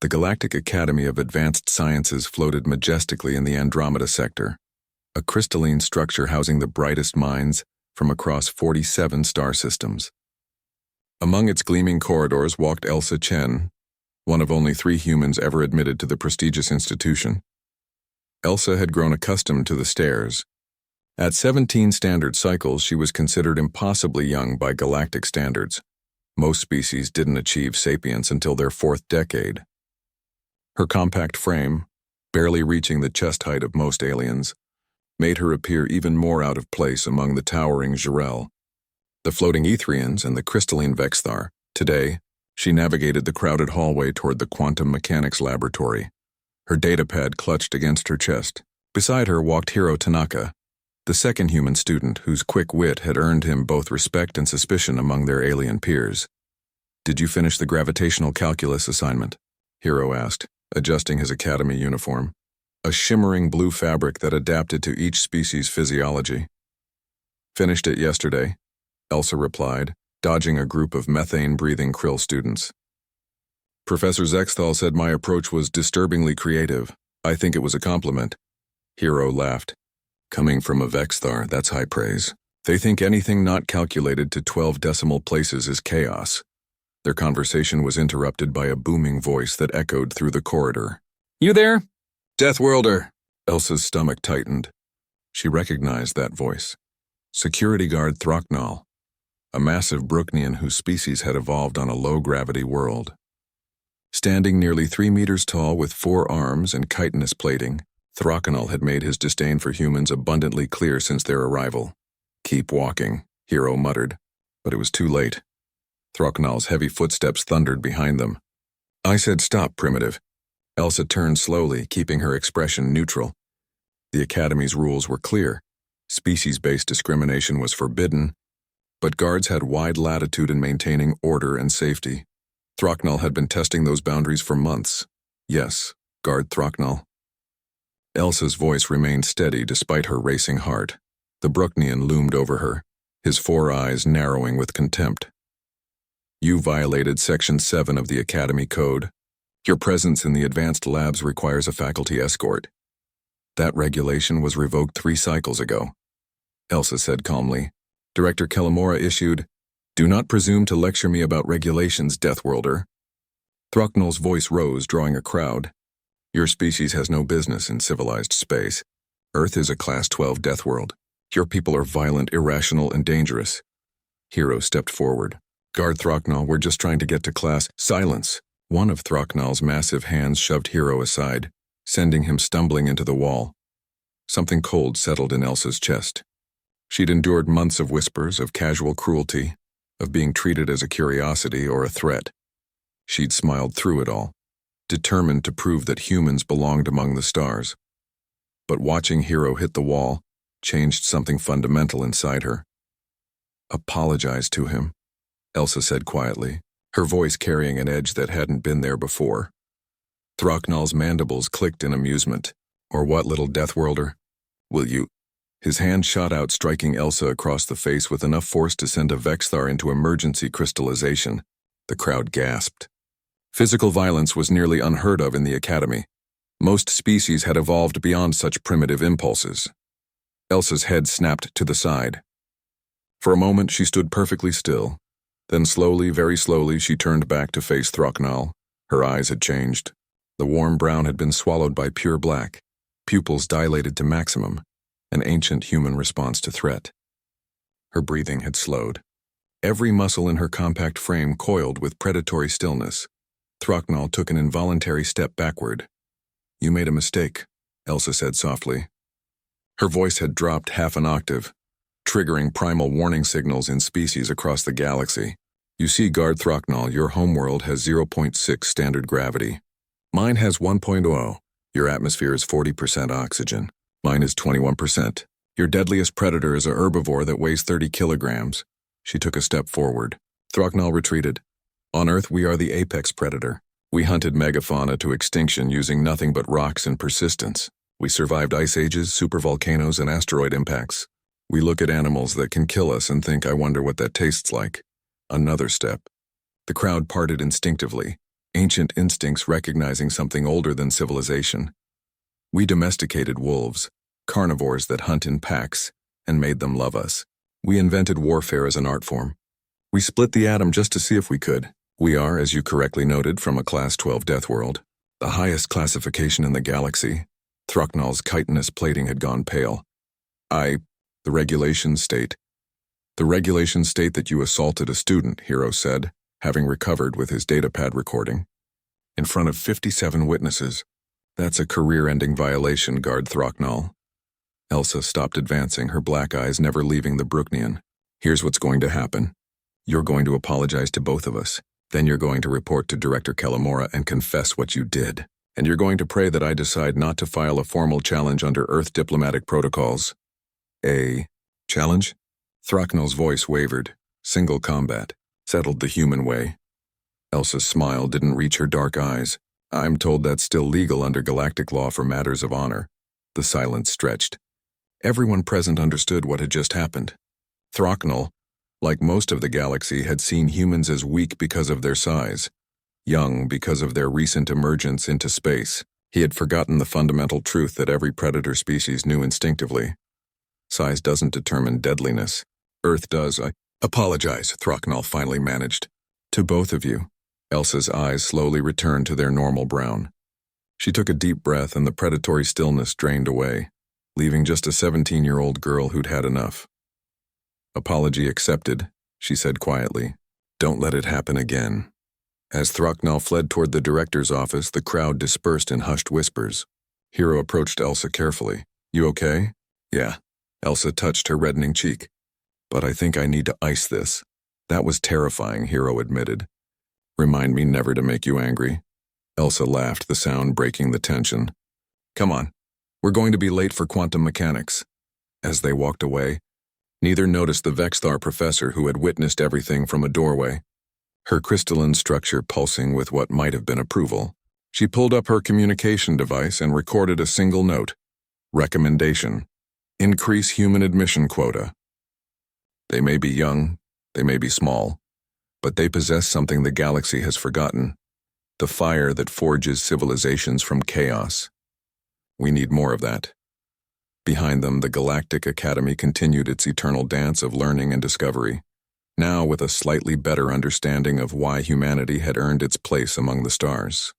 The Galactic Academy of Advanced Sciences floated majestically in the Andromeda sector, a crystalline structure housing the brightest minds from across 47 star systems. Among its gleaming corridors walked Elsa Chen, one of only 3 humans ever admitted to the prestigious institution. Elsa had grown accustomed to the stairs. At 17 standard cycles, she was considered impossibly young by galactic standards. Most species didn't achieve sapience until their 4th decade. Her compact frame, barely reaching the chest height of most aliens, made her appear even more out of place among the towering Jirel, the floating Etherians, and the crystalline Vexthar. Today, she navigated the crowded hallway toward the quantum mechanics laboratory, her datapad clutched against her chest. Beside her walked Hiro Tanaka, the second human student whose quick wit had earned him both respect and suspicion among their alien peers. "Did you finish the gravitational calculus assignment?" Hiro asked, adjusting his academy uniform, a shimmering blue fabric that adapted to each species' physiology. "Finished it yesterday," Elsa replied, dodging a group of methane-breathing krill students. "Professor Zexthal said my approach was disturbingly creative. I think it was a compliment." Hiro laughed. "Coming from a Vexthar, that's high praise. They think anything not calculated to 12 decimal places is chaos." Their conversation was interrupted by a booming voice that echoed through the corridor. "You there?" "Deathworlder!" Elsa's stomach tightened. She recognized that voice. Security guard Throcknall, a massive Brooknian whose species had evolved on a low-gravity world. Standing nearly 3 meters tall with 4 arms and chitinous plating, Throcknall had made his disdain for humans abundantly clear since their arrival. "Keep walking," Hiro muttered, but it was too late. Throcknall's heavy footsteps thundered behind them. "I said stop, primitive." Elsa turned slowly, keeping her expression neutral. The Academy's rules were clear. Species-based discrimination was forbidden, but guards had wide latitude in maintaining order and safety. Throcknall had been testing those boundaries for months. "Yes, Guard Throcknall." Elsa's voice remained steady despite her racing heart. The Brooknian loomed over her, his 4 eyes narrowing with contempt. "You violated Section 7 of the Academy Code. Your presence in the advanced labs requires a faculty escort. That regulation was revoked 3 cycles ago," Elsa said calmly. Director Kellamora issued, "Do not presume to lecture me about regulations, Deathworlder." Throcknall's voice rose, drawing a crowd. "Your species has no business in civilized space. Earth is a Class 12 death world. Your people are violent, irrational, and dangerous." Hiro stepped forward. "Guard Throcknall, we're just trying to get to class." "Silence!" One of Throcknall's massive hands shoved Hiro aside, sending him stumbling into the wall. Something cold settled in Elsa's chest. She'd endured months of whispers, of casual cruelty, of being treated as a curiosity or a threat. She'd smiled through it all, determined to prove that humans belonged among the stars. But watching Hiro hit the wall changed something fundamental inside her. "Apologize to him," Elsa said quietly, her voice carrying an edge that hadn't been there before. Throcknall's mandibles clicked in amusement. "Or what, little Deathworlder? Will you?" His hand shot out, striking Elsa across the face with enough force to send a Vexthar into emergency crystallization. The crowd gasped. Physical violence was nearly unheard of in the Academy. Most species had evolved beyond such primitive impulses. Elsa's head snapped to the side. For a moment, she stood perfectly still. Then slowly, very slowly, she turned back to face Throcknall. Her eyes had changed. The warm brown had been swallowed by pure black, pupils dilated to maximum, an ancient human response to threat. Her breathing had slowed. Every muscle in her compact frame coiled with predatory stillness. Throcknall took an involuntary step backward. "You made a mistake," Elsa said softly. Her voice had dropped half an octave, triggering primal warning signals in species across the galaxy. "You see, Guard Throcknall, your homeworld has 0.6 standard gravity. Mine has 1.0. Your atmosphere is 40% oxygen. Mine is 21%. Your deadliest predator is a herbivore that weighs 30 kilograms. She took a step forward. Throcknall retreated. "On Earth, we are the apex predator. We hunted megafauna to extinction using nothing but rocks and persistence. We survived ice ages, supervolcanoes, and asteroid impacts. We look at animals that can kill us and think, I wonder what that tastes like." Another step. The crowd parted instinctively. ancient instincts recognizing something older than civilization. We domesticated wolves, carnivores that hunt in packs, and made them love us. We invented warfare as an art form. We split the atom just to see if we could. We are, as you correctly noted, from a Class 12 Deathworld, the highest classification in the galaxy. Throcknall's chitinous plating had gone pale. The regulations state. The regulations state that you assaulted a student, Hero said, having recovered with his datapad recording. In front of 57 witnesses. That's a career-ending violation, Guard Throcknall. Elsa stopped advancing, her black eyes never leaving the Brooknian. Here's what's going to happen. You're going to apologize to both of us. Then you're going to report to Director Kellamora and confess what you did. And you're going to pray that I decide not to file a formal challenge under Earth diplomatic protocols. A challenge? Throcknall's voice wavered. Single combat. Settled the human way. Elsa's smile didn't reach her dark eyes. I'm told that's still legal under galactic law for matters of honor. The silence stretched. Everyone present understood what had just happened. Throcknall, like most of the galaxy, had seen humans as weak because of their size, young because of their recent emergence into space. He had forgotten the fundamental truth that every predator species knew instinctively. Size doesn't determine deadliness. Earth does. I apologize, Throcknall finally managed. To both of you. Elsa's eyes slowly returned to their normal brown. She took a deep breath and the predatory stillness drained away, leaving just a 17-year-old girl who'd had enough. Apology accepted, she said quietly. Don't let it happen again. As Throcknall fled toward the director's office, the crowd dispersed in hushed whispers. Hero approached Elsa carefully. You okay? Yeah. Elsa touched her reddening cheek. But I think I need to ice this. That was terrifying, Hero admitted. Remind me never to make you angry. Elsa laughed, the sound breaking the tension. Come on. We're going to be late for quantum mechanics. As they walked away, neither noticed the Vexthar professor who had witnessed everything from a doorway. Her crystalline structure pulsing with what might have been approval. She pulled up her communication device and recorded a single note. Recommendation. Increase human admission quota. They may be young, they may be small, but they possess something the galaxy has forgotten. The fire that forges civilizations from chaos. We need more of that. Behind them, the Galactic Academy continued its eternal dance of learning and discovery, now with a slightly better understanding of why humanity had earned its place among the stars.